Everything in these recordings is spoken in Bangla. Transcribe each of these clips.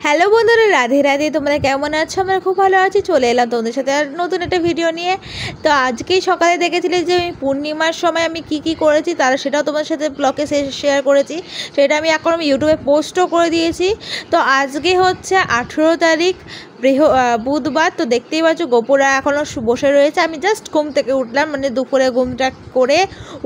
হ্যালো বন্ধুরা, রাধে রাধে। তোমরা কেমন আছো? আমরা খুব ভালো আছি। চলে এলাম তোমাদের সাথে আর নতুন একটা ভিডিও নিয়ে। তো আজকেই সকালে দেখেছিলে যে আমি পূর্ণিমার সময় আমি কি করেছি তার সেটাও তোমাদের সাথে ব্লগে শেয়ার করেছি। সেটা আমি এখন ইউটিউবে পোস্টও করে দিয়েছি। তো আজকে হচ্ছে 18 তারিখ বুধবার। তো দেখতেই পাচ্ছ গোপুরা এখনও বসে রয়েছে। আমি জাস্ট ঘুম থেকে উঠলাম, মানে দুপুরে ঘুমটা করে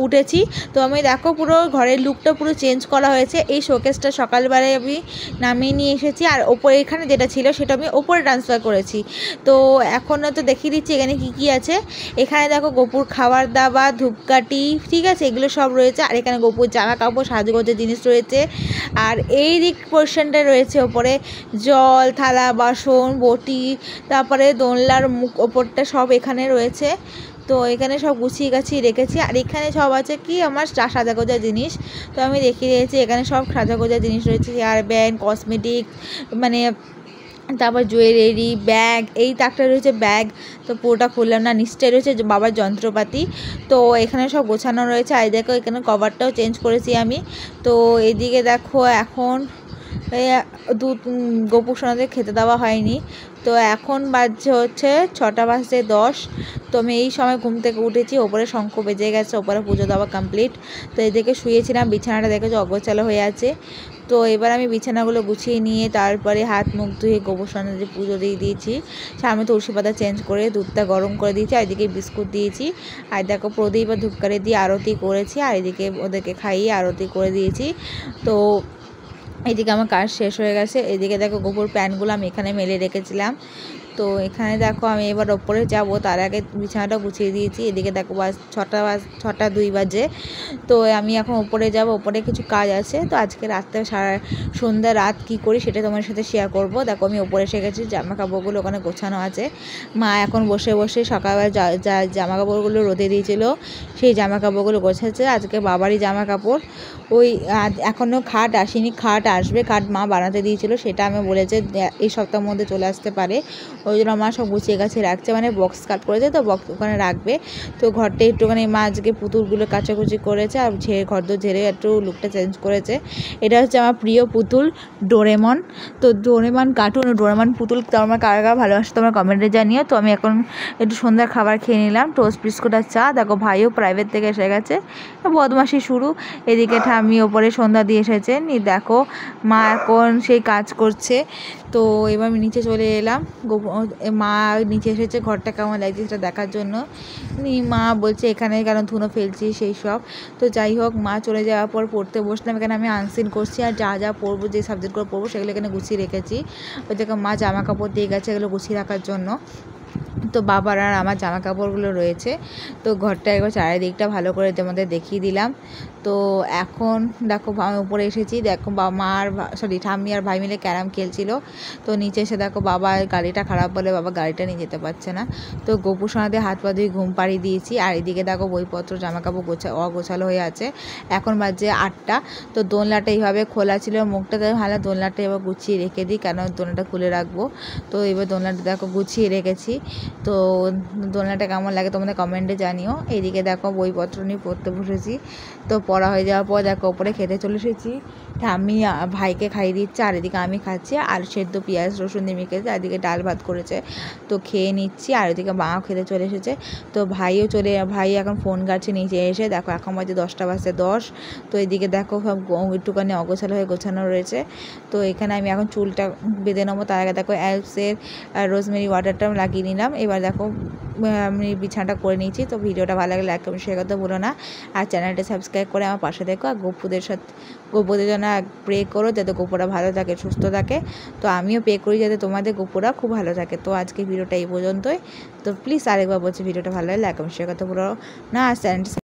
উঠেছি। তো আমি দেখো পুরো ঘরের লুকটা পুরো চেঞ্জ করা হয়েছে। এই শোকেসটা সকালবেলায় আমি নামিয়ে নিয়ে এসেছি, আর ওপরে এখানে যেটা ছিল সেটা আমি ওপরে ট্রান্সফার করেছি। তো এখন তো দেখিয়ে দিচ্ছি এখানে কি আছে। এখানে দেখো গোপুর খাবার দাবার, ধূপকাঠি, ঠিক আছে, এগুলো সব রয়েছে। আর এখানে গোপুর জামা কাপড়, সাজগোজের জিনিস রয়েছে। আর এই দিক পোর্শনটা রয়েছে ওপরে জল, থালা বাসন, বটি, তারপরে দোলনার মুখ ওপরটা সব এখানে রয়েছে। তো এখানে সব গুছিয়ে গাছিয়ে রেখেছি। আর এখানে সব আছে কি আমার সাজাগোজা জিনিস। তো আমি দেখিয়ে দিয়েছি এখানে সব সাজাগোজা জিনিস রয়েছে, হেয়ার ব্যান্ড, কসমেটিক, মানে তারপর জুয়েলারি, ব্যাগ, এই তাকটা রয়েছে ব্যাগ। তো পুরোটা খুললাম না, নিচটায় রয়েছে বাবার যন্ত্রপাতি। তো এখানে সব গোছানো রয়েছে। আর দেখো এখানে কভারটাও চেঞ্জ করেছি আমি। তো এদিকে দেখো এখন গোপু সোনাদের খেতে দেওয়া হয়নি। তো এখন বাজছে হচ্ছে 6:10। তো আমি এই সময় ঘুম থেকে উঠেছি, ওপরে শঙ্খ বেজে গেছে, ওপরে পুজো দেওয়া কমপ্লিট। তো এদিকে শুয়েছিলাম, বিছানাটা দেখেছি অগোছালো হয়ে আছে। তো এবার আমি বিছানাগুলো গুছিয়ে নিয়ে তারপরে হাত মুখ ধুয়ে গোবর সোনাদের পুজো দিয়ে দিয়েছি। সামনে তুলসী পাতা চেঞ্জ করে দুধটা গরম করে দিয়েছি। আর এদিকে বিস্কুট দিয়েছি। আর দেখো প্রদীপ আর ধূপকাঠি দিয়ে আরতি করেছি। আর এদিকে ওদেরকে খাইয়ে আরতি করে দিয়েছি। তো এদিকে আমার কাজ শেষ হয়ে গেছে। এদিকে দেখো গোপুর প্যান্টগুলো আমি এখানে মেলে রেখেছিলাম। তো এখানে দেখো আমি এবার ওপরে যাব, তার আগে বিছানাটা গুছিয়ে দিয়েছি। এদিকে দেখো 6:02 বাজে। তো আমি এখন ওপরে যাব, ওপরে কিছু কাজ আছে। তো আজকে রাত্রে সন্ধ্যা রাত কী করি সেটা তোমার সাথে শেয়ার করব। দেখো আমি ওপরে এসে গেছি, জামা কাপড়গুলো ওখানে গোছানো আছে। মা এখন বসে বসে সকালবেলা যা জামা কাপড়গুলো রোদে দিয়েছিল সেই জামা কাপড়গুলো গোছাচ্ছে। আজকে বাবারই জামা কাপড়। ওই এখনও খাট আসেনি, খাট আসবে, খাট মা বানাতে দিয়েছিল, সেটা আমি বলেছে এই সপ্তাহের মধ্যে চলে আসতে পারে। ওই জন্য মা সব গুছিয়ে গাছে রাখছে, মানে বক্স কাট করেছে তো বক্স ওখানে রাখবে। তো ঘরটা একটুখানি মা আজকে পুতুলগুলো কাচাকুচি করেছে, আর ঘরদোর ঝেড়ে একটু লুকটা চেঞ্জ করেছে। এটা হচ্ছে আমার প্রিয় পুতুল ডোরেমন। তো ডোরেমন কার্টুন ও ডোরেমন পুতুল তোমার কারা কারা ভালোবাসো তোমরা কমেন্টে জানিও। তো আমি এখন একটু সন্ধ্যার খাবার খেয়ে নিলাম, টোস্ট বিস্কুট আর চা। দেখো ভাইও প্রাইভেট থেকে এসে গেছে, বদমাশি শুরু। এদিকে ঠাম্মি ওপরে সন্ধ্যা দিয়ে এসেছেন। দেখো মা এখন সেই কাজ করছে। তো এবার আমি নিচে চলে এলাম। মা নিচে এসেছে ঘরটা কেমন লাগছে সেটা দেখার জন্য। মা বলছে এখানে কেন ধুনো ফেলছি সেই সব। তো যাই হোক, মা চলে যাওয়ার পর পড়তে বসলাম। এখানে আমি আনসিন করছি, আর যা পড়বো, যে সাবজেক্টগুলো পড়বো সেগুলো এখানে গুছিয়ে রেখেছি। ওই দেখো মা জামা কাপড় দিয়ে গেছে এগুলো গুছিয়ে রাখার জন্য। তো বাবার আর আমার জামা কাপড়গুলো রয়েছে। তো ঘরটা একবার চারিদিকটা ভালো করে তোমাদের দেখিয়ে দিলাম। তো এখন দেখো আমি উপরে এসেছি। দেখো মা আর ঠাম্মি আর ভাই মিলে ক্যারাম খেলছিল। তো নিচে এসে দেখো বাবার গাড়িটা খারাপ বলে বাবা গাড়িটা নিয়ে যেতে পারছে না। তো গোপু সোনাদের হাত পা ধুয়ে ঘুম পাড়িয়ে দিয়েছি। আর এদিকে দেখো বইপত্র জামা কাপড় অগোছালো হয়ে আছে। এখন বাজে 8টা। তো দোলনাটা এইভাবে খোলা ছিল, মুখটা ভালো, দোলনাটা এবার গুছিয়ে রেখে দিই, কেন দোলনাটা খুলে রাখবো। তো এবার দোলনাটা দেখো গুছিয়ে রেখেছি। তো দোলনাটা কেমন লাগে তোমাদের কমেন্টে জানিও। এইদিকে দেখো বইপত্র নিয়ে পড়তে বসেছি। তো পড়া হয়ে যাওয়ার পর দেখো ওপরে খেতে চলে এসেছি। আমি ভাইকে খাইয়ে দিচ্ছি, আর এদিকে আমি খাচ্ছি। আর সেদ্ধ পেঁয়াজ রসুন দিয়ে মেখেছে, আর এদিকে ডাল ভাত করেছে। তো খেয়ে নিচ্ছি। আর এদিকে মাও খেতে চলে এসেছে। তো ভাই এখন ফোন ঘাটছে নিচে এসে। দেখো এখন বাজে 10:10। তো এদিকে দেখো সব একটুখানি অগোছালো হয়ে গোছানো রয়েছে। তো এখানে আমি এখন চুলটা বেঁধে নেবো। তার আগে দেখো অ্যালপসের রোজমেরি ওয়াটারটা লাগিয়ে নিলাম। এবার দেখো আমি বিছানাটা করে নিয়েছি। তো ভিডিওটা ভালো লাগলে লাইক কমেন্ট শেয়ার করতে ভুলো না। আর চ্যানেলটা সাবস্ক্রাইব করে আমার পাশে দেখো। আর গোপুদের জন্য প্রে করো যাতে গোপুরা ভালো থাকে, সুস্থ থাকে। তো আমিও প্রে করি যাতে তোমাদের গোপুরা খুব ভালো থাকে। তো আজকে ভিডিওটা এই পর্যন্তই। তো প্লিজ আরেকবার বলছি ভিডিওটা ভালো লাগলে লাইক কমেন্ট শেয়ার করতে ভুলো না। আর চ্যানেলটা